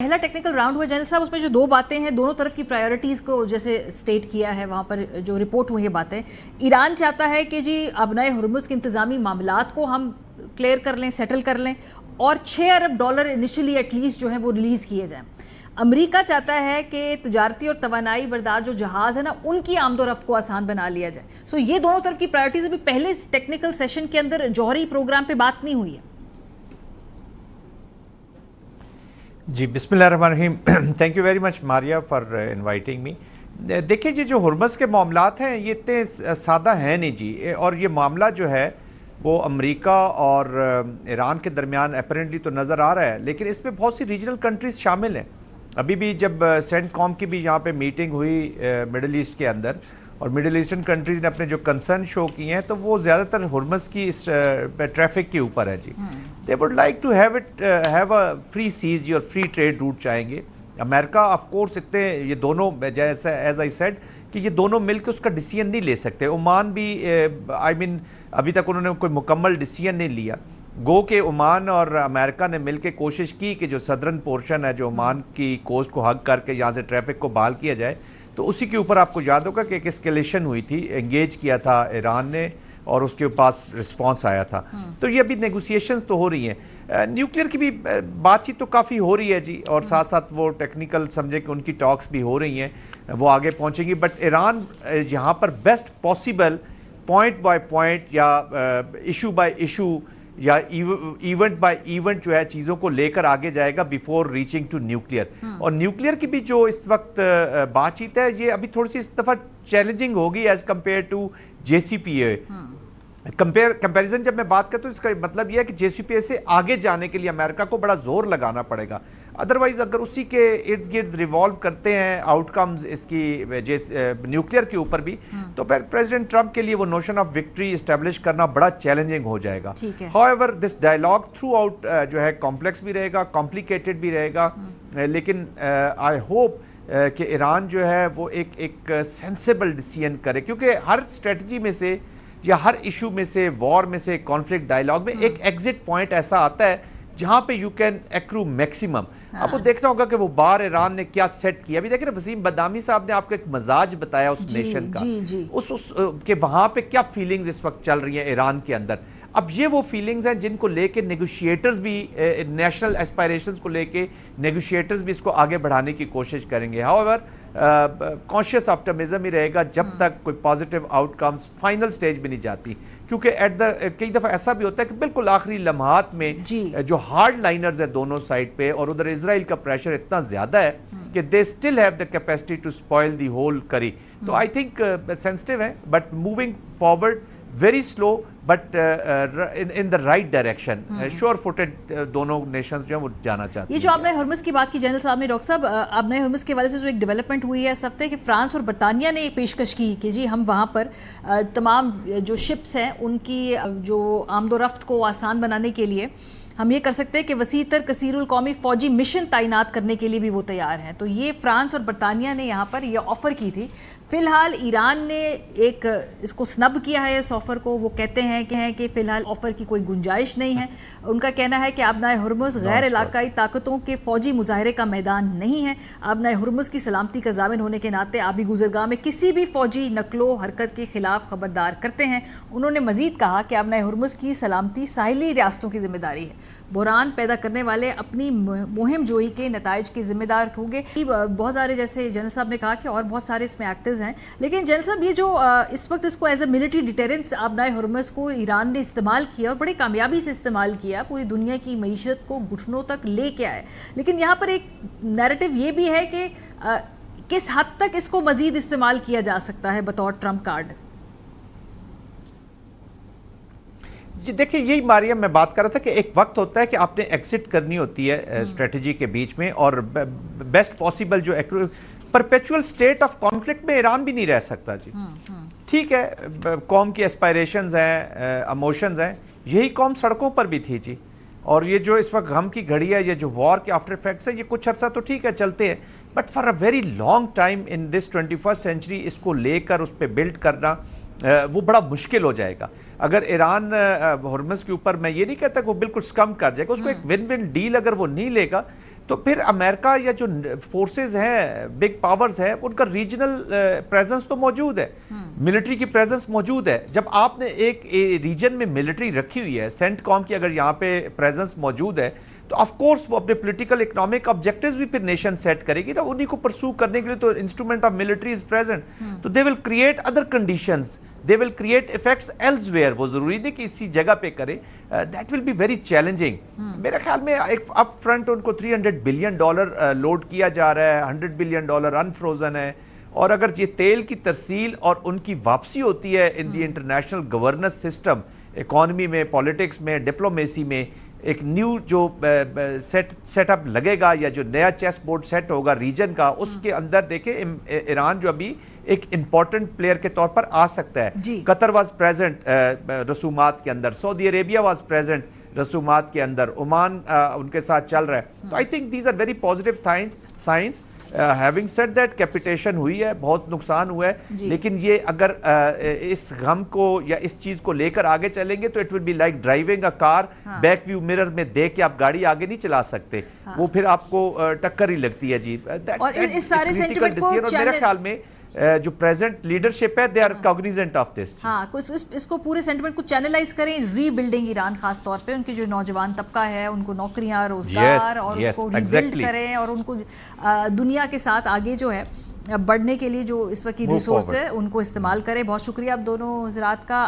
पहला technical round हुआ general साहब, उसमें जो दो बातें हैं, दोनों तरफ की प्रायोरिटीज़ को जैसे स्टेट किया है, वहाँ पर जो रिपोर्ट हुई है बातें, ईरान चाहता है कि जी अबनाए हुर्मुज़ के इंतज़ामी मामलात को हम क्लियर कर लें, सेटल कर लें और $6 अरब इनिशियली एटलीस्ट जो है वो रिलीज़ किए जाएँ। अमेरिका चाहता है कि तजारती और तवानाई बरदार जो जहाज़ है ना, उनकी आमदोरफ्त को आसान बना लिया जाए। सो ये दोनों तरफ की प्रायोरिटीज़ अभी पहले इस टेक्निकल सेशन के अंदर जौहरी प्रोग्राम पे बात नहीं हुई है। जी बिस्मिल्लाहिर्रहमानिर्रहीम। Thank you very much Maria for inviting me. देखिए जी, जो हुर्मस के मामलात हैं ये इतने सादा हैं नहीं जी, और ये मामला जो है वो अमेरिका और ईरान के दरमियान अपेरेंटली तो नज़र आ रहा है, लेकिन इसमें बहुत सी रीजनल कंट्रीज़ शामिल हैं। अभी भी जब सेंटकॉम की भी यहाँ पे मीटिंग हुई मिडल ईस्ट के अंदर, और मिडिल ईस्टर्न कंट्रीज़ ने अपने जो कंसर्न शो किए हैं तो वो ज़्यादातर हुर्मस की इस ट्रैफिक के ऊपर है जी। They would like to have a free seas और फ्री ट्रेड रूट चाहेंगे। अमेरिका ऑफ कोर्स इतने ये दोनों, जैसा एज आई सेड कि ये दोनों मिलकर उसका डिसीजन नहीं ले सकते। ओमान भी आई मीन अभी तक उन्होंने कोई मुकम्मल डिसीजन नहीं लिया। गो के ओमान और अमेरिका ने मिलकर कोशिश की कि जो सदर्न पोर्शन है, जो ओमान की कोस्ट को हग करके यहाँ से ट्रैफिक को बहाल किया जाए, तो उसी के ऊपर आपको याद होगा कि एक एस्केलेशन हुई थी, एंगेज किया था ईरान ने और उसके पास रिस्पांस आया था। तो ये अभी नेगोशिएशंस तो हो रही हैं। न्यूक्लियर की भी बातचीत तो काफ़ी हो रही है जी, और साथ साथ वो टेक्निकल समझे कि उनकी टॉक्स भी हो रही हैं, वो आगे पहुंचेंगी। बट ईरान यहाँ पर best possible point by point या इशू बाय इशू या इवेंट बाय इवेंट जो है चीज़ों को लेकर आगे जाएगा बिफोर रीचिंग टू न्यूक्लियर। और न्यूक्लियर की भी जो इस वक्त बातचीत है, ये अभी थोड़ी सी इस दफ़ा चैलेंजिंग होगी as compare to JCPOA। Comparison जब मैं बात करता हूँ, इसका मतलब यह है कि JCPOA से आगे जाने के लिए अमेरिका को बड़ा जोर लगाना पड़ेगा। अदरवाइज अगर उसी के इर्द गिर्द रिवॉल्व करते हैं आउटकम्स इसकी न्यूक्लियर के ऊपर भी, तो प्रेसिडेंट ट्रंप के लिए वो नोशन ऑफ विक्ट्री इस्टेब्लिश करना बड़ा चैलेंजिंग हो जाएगा। However this dialogue throughout जो है कॉम्प्लेक्स भी रहेगा, कॉम्प्लिकेटेड भी रहेगा, लेकिन आई होप कि ईरान जो है वो एक सेंसिबल डिसीजन करे, क्योंकि हर स्ट्रेटजी में से या हर इशू में से, वॉर में से, कॉन्फ्लिक्ट डायलॉग में एक एग्जिट पॉइंट ऐसा आता है जहां पे यू कैन एक्रू मैक्सिमम। आपको देखना होगा कि वो बार ईरान ने क्या सेट किया। अभी देखिए वसीम बदामी साहब ने आपको एक मजाज बताया उस नेशन का, उस के वहां पे क्या फीलिंग्स इस वक्त चल रही हैं ईरान के अंदर। अब ये वो फीलिंग्स हैं जिनको लेके नेगोशिएटर्स भी, नेशनल एस्पायरेशंस को लेके नेगोशिएटर्स भी इसको आगे बढ़ाने की कोशिश करेंगे। हाउएवर कॉन्शियस ऑप्टिमिज्म ही रहेगा जब तक कोई पॉजिटिव आउटकम्स फाइनल स्टेज में नहीं जाती, क्योंकि कई दफ़ा ऐसा भी होता है कि बिल्कुल आखिरी लम्हात में जो हार्ड लाइनर्स है दोनों साइड पे, और उधर इजराइल का प्रेशर इतना ज़्यादा है कि they still have the capacity to spoil the whole करी। तो आई थिंक सेंसिटिव है, but moving forward very slow but in the right direction, sure footed दोनों नेशंस जो है वो जाना चाहते हैं। ये जो आपने हुर्मस की बात की जनरल साहब ने, डॉक्टर साहब आपने हुर्मस के वाले से जो एक डेवलपमेंट हुई है इस हफ्ते कि फ्रांस और बरतानिया ने पेशकश की कि जी हम वहाँ पर तमाम जो शिप्स हैं उनकी जो आमदोरफ्त को आसान बनाने के लिए हम ये कर सकते हैं कि वसीतर कसीरुल कौमी फ़ौजी मिशन तैनात करने के लिए भी वो तैयार हैं। तो ये फ्रांस और बरतानिया ने यहाँ पर ये ऑफ़र की थी। फ़िलहाल ईरान ने एक इसको स्नब किया है इस ऑफ़र को। वो कहते हैं कि फ़िलहाल ऑफ़र की कोई गुंजाइश नहीं है। उनका कहना है कि अबनाए हुर्मुज़ गैर इलाकाई ताकतों के फ़ौजी मुजाहरे का मैदान नहीं है। अबनाए हुर्मुज़ की सलामती का ज़ामिन होने के नाते आबी गुज़रगाह में किसी भी फ़ौजी नकलो हरकत के ख़िलाफ़ खबरदार करते हैं। उन्होंने मज़ीद कहा कि अबनाए हुर्मुज़ की सलामती साहिली रियासतों की जिम्मेदारी है। बुरान पैदा करने वाले अपनी मुहिम जोई के नताइज के जिम्मेदार होंगे। बहुत सारे, जैसे जनरल साहब ने कहा कि और बहुत सारे इसमें एक्टर्स हैं, लेकिन जनरल साहब ये जो इस वक्त इसको as a military deterrence अबनाए Hormuz को ईरान ने इस्तेमाल किया और बड़ी कामयाबी से इस्तेमाल किया, पूरी दुनिया की मईशत को घुटनों तक लेके आए। लेकिन यहाँ पर एक नैरेटिव ये भी है कि किस हद तक इसको मजीद इस्तेमाल किया जा सकता है बतौर ट्रम्प कार्ड। देखिए यही मारिया मैं बात कर रहा था कि एक वक्त होता है कि आपने एग्जिट करनी होती है स्ट्रेटजी के बीच में, और बेस्ट पॉसिबल जो परपेचुअल स्टेट ऑफ कॉन्फ्लिक्ट में ईरान भी नहीं रह सकता जी। ठीक है, कौम की एस्पायरेशंस हैं, इमोशंस हैं, यही कौम सड़कों पर भी थी जी। और ये जो इस वक्त गम की घड़ी है, ये जो वॉर के आफ्टर इफेक्ट्स है, ये कुछ अर्सा तो ठीक है चलते हैं, but for a very long time in this 21st century इसको लेकर उस पर बिल्ड करना वो बड़ा मुश्किल हो जाएगा। अगर ईरान हुर्मुज़ के ऊपर, मैं ये नहीं कहता कि वो बिल्कुल स्कम कर जाएगा, उसको एक विन विन डील अगर वो नहीं लेगा تو پھر امریکہ یا جو فورسز ہیں بگ پاورز ہیں ان کا ریجنل پریزنس تو موجود ہے, ملٹری کی پریزنس موجود ہے. جب آپ نے ایک ریجن میں ملٹری رکھی ہوئی ہے, سینٹ کام کی اگر یہاں پہ پریزنس موجود ہے, تو آف کورس وہ اپنے پولیٹیکل اکنامک آبجیکٹیوز بھی پھر نیشن سیٹ کرے گی نا, انہی کو پرسو کرنے کے لیے تو instrument of military is present. تو they will create other conditions, they will create effects elsewhere. وہ ضروری نہیں کہ اسی جگہ پہ کرے. that will be very challenging. میرے خیال میں ایک اپ فرنٹ ان کو $300 بلین لوڈ کیا جا رہا ہے, $100 بلین انفروزن ہے, اور اگر یہ تیل کی ترسیل اور ان کی واپسی ہوتی ہے in the international governance system, economy میں, پالیٹکس میں, ڈپلومیسی میں, ایک نیو جو سیٹ اپ لگے گا یا جو نیا چیس بورڈ سیٹ ہوگا ریجن کا, اس کے اندر دیکھیں ایران جو ابھی ایک امپورٹنٹ پلیئر کے طور پر آ سکتا ہے. قطر واز پریزنٹ رسومات کے اندر, سعودی عربیہ واز پریزنٹ رسومات کے اندر, عمان ان کے ساتھ چل رہا ہے. تو I think these are very positive signs. Having said that capitation ہوئی ہے, بہت نقصان ہوا ہے, لیکن یہ اگر اس غم کو یا اس چیز کو لے کر آگے چلیں گے تو it will be like driving a car, back view mirror میں دیکھ کے آپ گاڑی آگے نہیں چلا سکتے, وہ پھر آپ کو ٹکر ہی لگتی ہے. جی, اور اس سارے سینٹیمنٹ کو میرے خیال میں جو پریزنٹ لیڈرشپ ہے دے آر کاگنیزنٹ آف دس. ہاں, اس کو پورے سینٹیمنٹ کو چینلائز کریں, ری بلڈنگ ایران, خاص طور پہ ان کے جو نوجوان طبقہ ہے ان کو نوکریاں, روزگار, اور اس کو ری بلڈ کریں, اور ان کو دنیا کے ساتھ آگے جو ہے بڑھنے کے لیے جو اس وقت کی ریسورس ہے ان کو استعمال کریں. بہت شکریہ آپ دونوں حضرات کا.